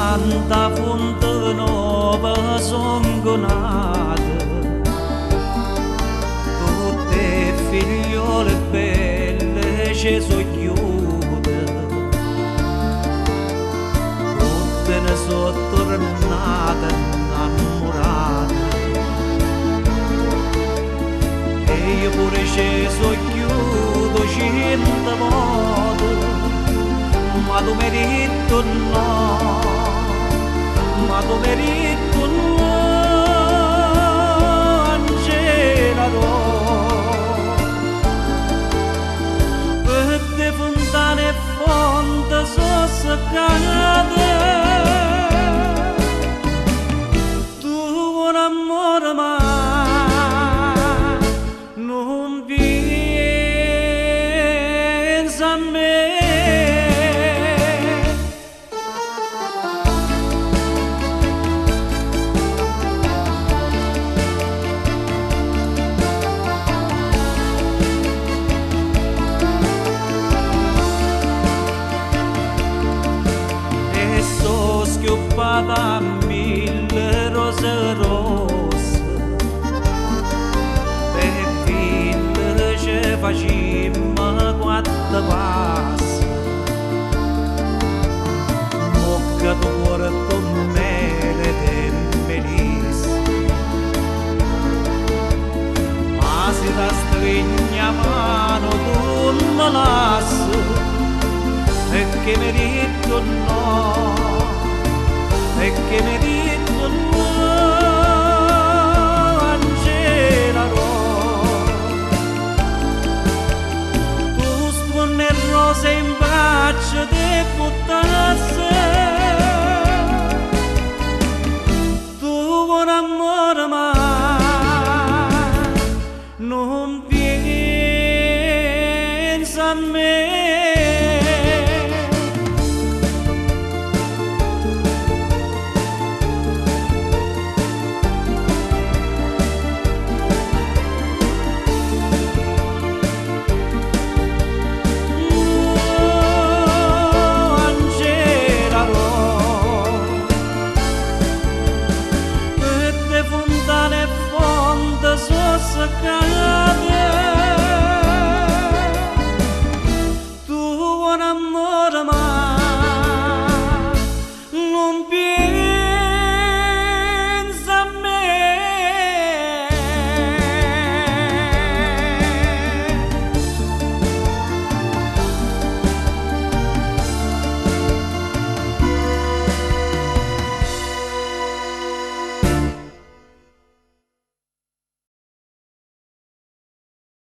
Santa Fonte Nova zongonata, tutte figliole belle ci sono chiuse, tutte ne sono tornate innamorate, e io pure ci sono chiuso 100 volte, ma tu mi hai detto no, ma tu mi hai detto no, Angela no. Per te fontane e fonte sono seccate, tu un amore ma non pensa a me. Schiuppata a 1000 rose rosse, per ville ci facemmo 4 passi.